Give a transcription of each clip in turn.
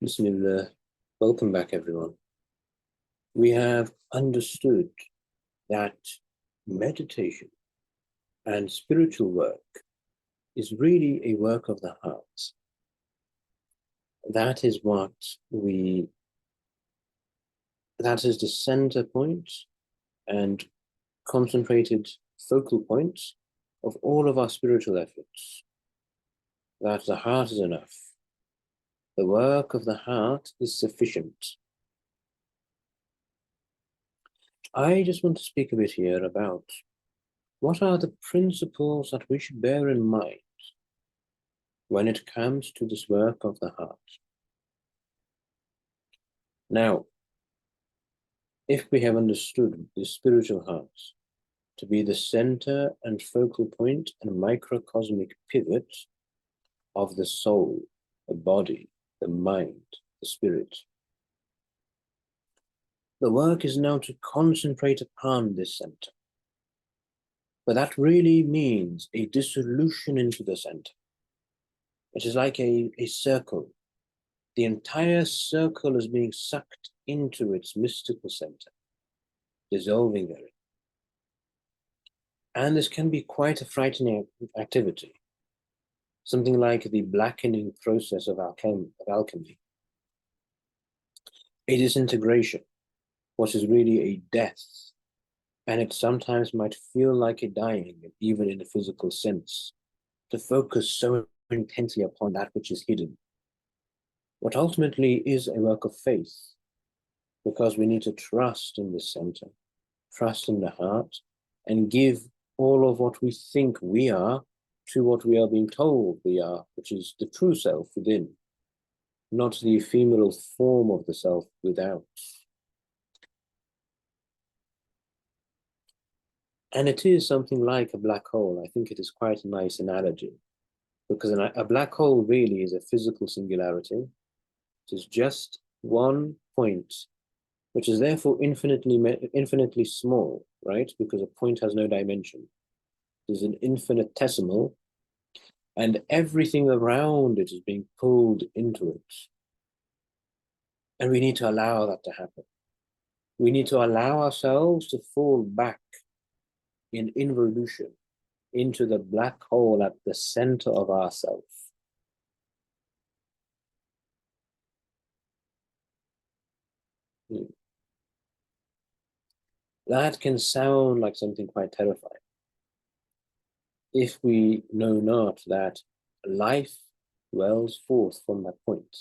Bismillah. Welcome back, everyone. We have understood that meditation and spiritual work is really a work of the heart. That is that is the center point and concentrated focal point of all of our spiritual efforts. That the heart is enough. The work of the heart is sufficient. I just want to speak a bit here about what are the principles that we should bear in mind when it comes to this work of the heart. Now, if we have understood the spiritual heart to be the center and focal point and microcosmic pivot of the soul, the body, the mind, the spirit, the work is now to concentrate upon this center. But that really means a dissolution into the center. It is like a circle. The entire circle is being sucked into its mystical center, dissolving therein. And this can be quite a frightening activity, something like the blackening process of alchemy. A disintegration, what is really a death, and it sometimes might feel like a dying, even in a physical sense, to focus so intensely upon that which is hidden. What ultimately is a work of faith, because we need to trust in the center, trust in the heart, and give all of what we think we are to what we are being told we are, which is the true self within, not the ephemeral form of the self without. And it is something like a black hole. I think it is quite a nice analogy, because a black hole really is a physical singularity. It is just one point, which is therefore infinitely small, right? Because a point has no dimension. It is an infinitesimal, and everything around it is being pulled into it. And we need to allow that to happen. We need to allow ourselves to fall back in involution into the black hole at the center of ourself. That can sound like something quite terrifying if we know not that life wells forth from that point.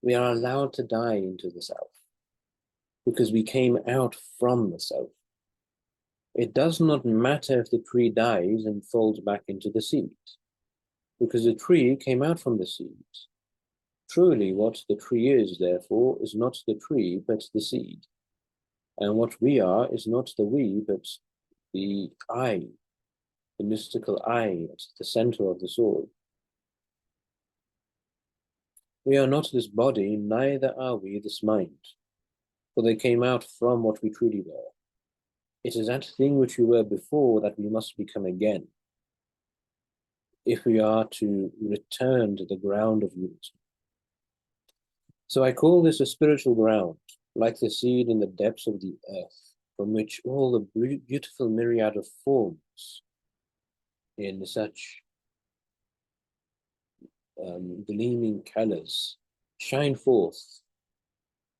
We are allowed to die into the self because we came out from the self. It does not matter if the tree dies and falls back into the seed, because the tree came out from the seed. Truly, what the tree is, therefore, is not the tree, but the seed. And what we are is not the we, but the I, the mystical I at the center of the soul. We are not this body, neither are we this mind, for they came out from what we truly were. It is that thing which we were before that we must become again, if we are to return to the ground of unity. So I call this a spiritual ground, like the seed in the depths of the earth, from which all the beautiful myriad of forms in such gleaming colors shine forth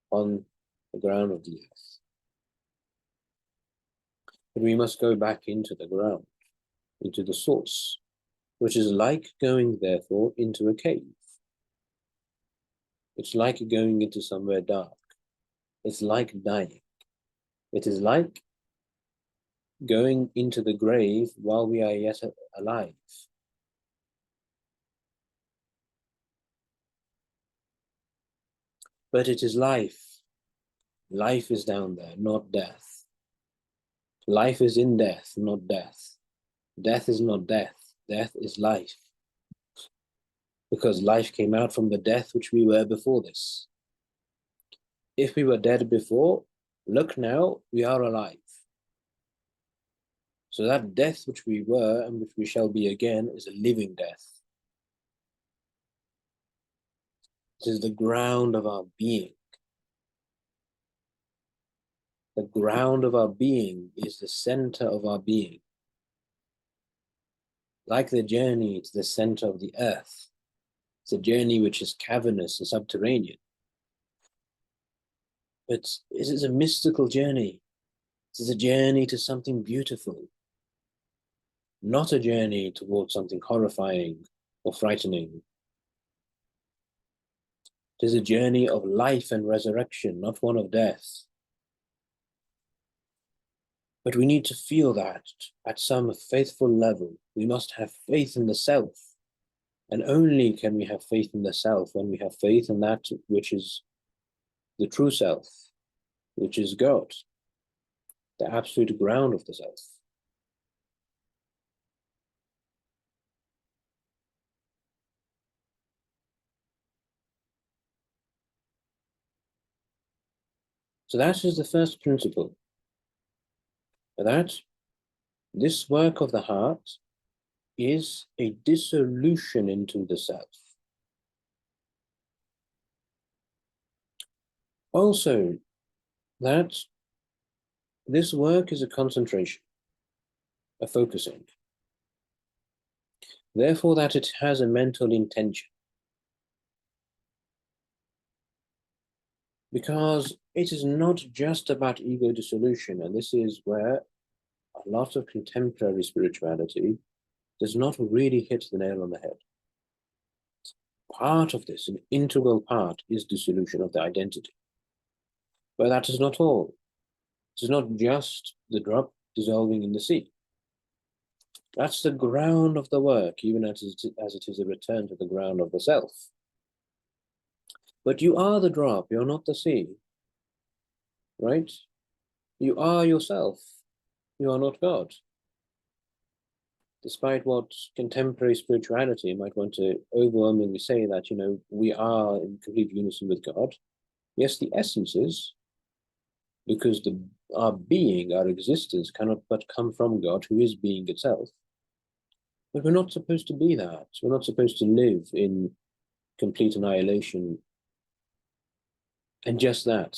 on the ground of the earth. But we must go back into the ground, into the source, which is like going, therefore, into a cave. It's like going into somewhere dark. It's like dying. It is like going into the grave while we are yet alive. But it is life. Life is down there, not death. Life is in death, not death. Death is not death. Death is life. Because life came out from the death which we were before this. If we were dead before, look now, we are alive. So that death which we were and which we shall be again is a living death. This is the ground of our being. The ground of our being is the center of our being. Like the journey to the center of the earth, it's a journey which is cavernous and subterranean. But it is a mystical journey. It is a journey to something beautiful, not a journey towards something horrifying or frightening. It is a journey of life and resurrection, not one of death. But we need to feel that at some faithful level. We must have faith in the self. And only can we have faith in the self when we have faith in that which is the true self, which is God, the absolute ground of the self. So that is the first principle. That this work of the heart is a dissolution into the self. Also, that this work is a concentration, a focusing. Therefore, that it has a mental intention. Because it is not just about ego dissolution, and this is where a lot of contemporary spirituality does not really hit the nail on the head. Part of this, an integral part, is dissolution of the identity. But that is not all. It is not just the drop dissolving in the sea. That's the ground of the work, even as it is a return to the ground of the self. But you are the drop, you're not the sea, right? You are yourself. You are not God. Despite what contemporary spirituality might want to overwhelmingly say that, we are in complete unison with God. Yes, the essence is, because our being, our existence cannot but come from God, who is being itself. But we're not supposed to be that. We're not supposed to live in complete annihilation. And just that,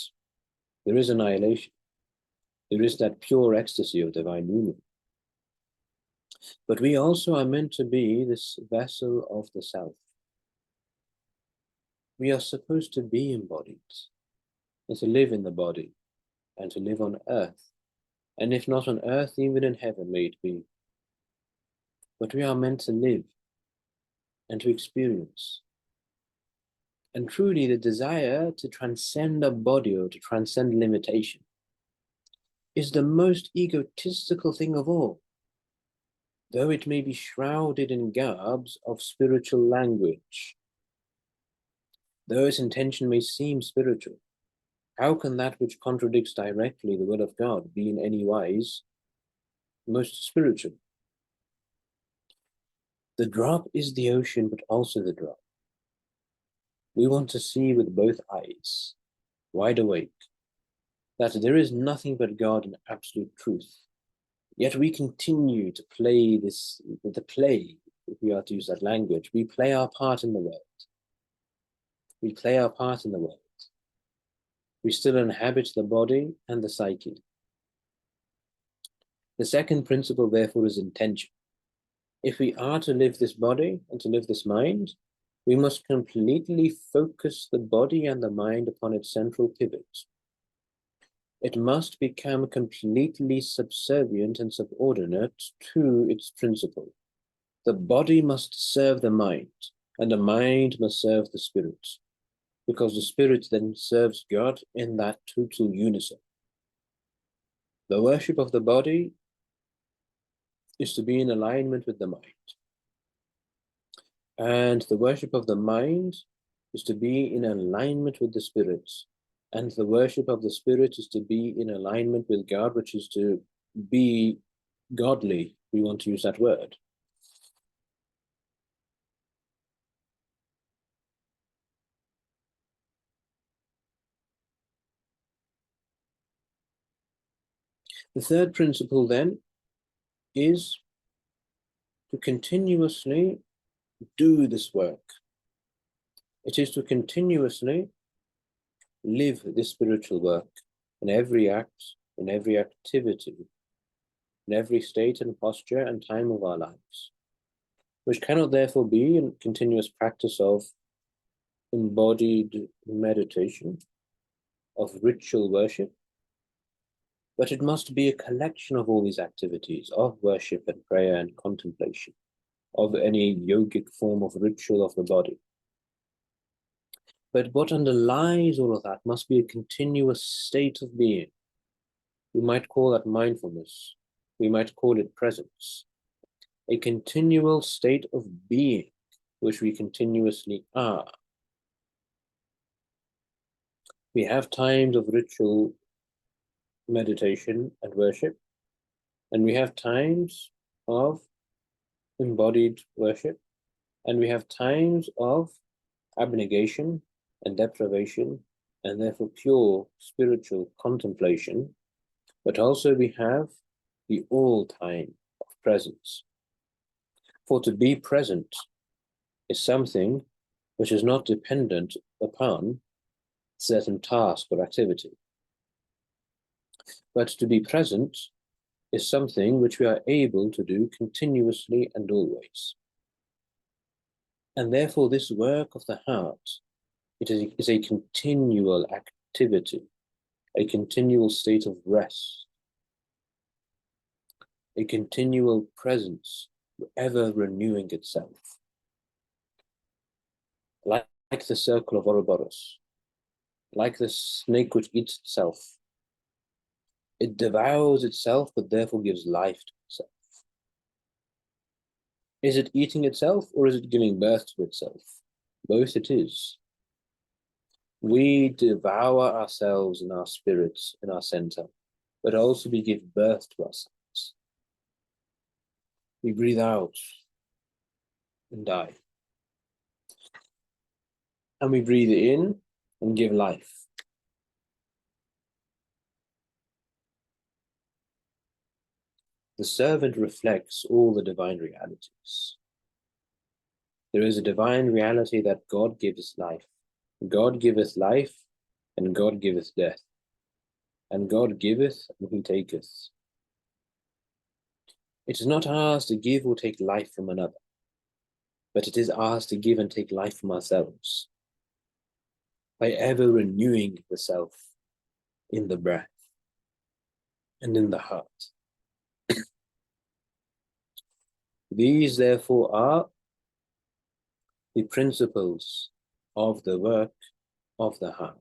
there is annihilation. There is that pure ecstasy of divine union. But we also are meant to be this vessel of the self. We are supposed to be embodied and to live in the body and to live on earth. And if not on earth, even in heaven may it be. But we are meant to live and to experience. And truly, the desire to transcend a body or to transcend limitation is the most egotistical thing of all. Though it may be shrouded in garbs of spiritual language, though its intention may seem spiritual, how can that which contradicts directly the will of God be in any wise most spiritual? The drop is the ocean, but also the drop. We want to see with both eyes, wide awake, that there is nothing but God and absolute truth. Yet we continue to play the play, if we are to use that language. We play our part in the world. We play our part in the world. We still inhabit the body and the psyche. The second principle, therefore, is intention. If we are to live this body and to live this mind, we must completely focus the body and the mind upon its central pivot. It must become completely subservient and subordinate to its principle. The body must serve the mind, and the mind must serve the spirit, because the spirit then serves God in that total unison. The worship of the body is to be in alignment with the mind. And the worship of the mind is to be in alignment with the spirit. And the worship of the spirit is to be in alignment with God, which is to be godly. We want to use that word. The third principle then is to continuously do this work. It is to continuously live this spiritual work in every act, in every activity, in every state and posture and time of our lives, which cannot therefore be a continuous practice of embodied meditation, of ritual worship, but it must be a collection of all these activities of worship and prayer and contemplation, of any yogic form of ritual of the body. But what underlies all of that must be a continuous state of being. We might call that mindfulness. We might call it presence. A continual state of being, which we continuously are. We have times of ritual meditation and worship, and we have times of embodied worship, and we have times of abnegation and deprivation, and therefore pure spiritual contemplation, but also we have the all-time of presence. For to be present is something which is not dependent upon certain task or activity. But to be present is something which we are able to do continuously and always. And therefore this work of the heart, it is a continual activity, a continual state of rest, a continual presence, ever renewing itself. Like the circle of Ouroboros, like the snake which eats itself. It devours itself, but therefore gives life to itself. Is it eating itself, or is it giving birth to itself? Both it is. We devour ourselves in our spirits, in our center, but also we give birth to ourselves. We breathe out and die. And we breathe in and give life. The servant reflects all the divine realities. There is a divine reality that God gives life. God giveth life, and God giveth death. And God giveth, and he taketh. It is not ours to give or take life from another, but it is ours to give and take life from ourselves, by ever renewing the self in the breath and in the heart. These, therefore, are the principles of the work of the heart.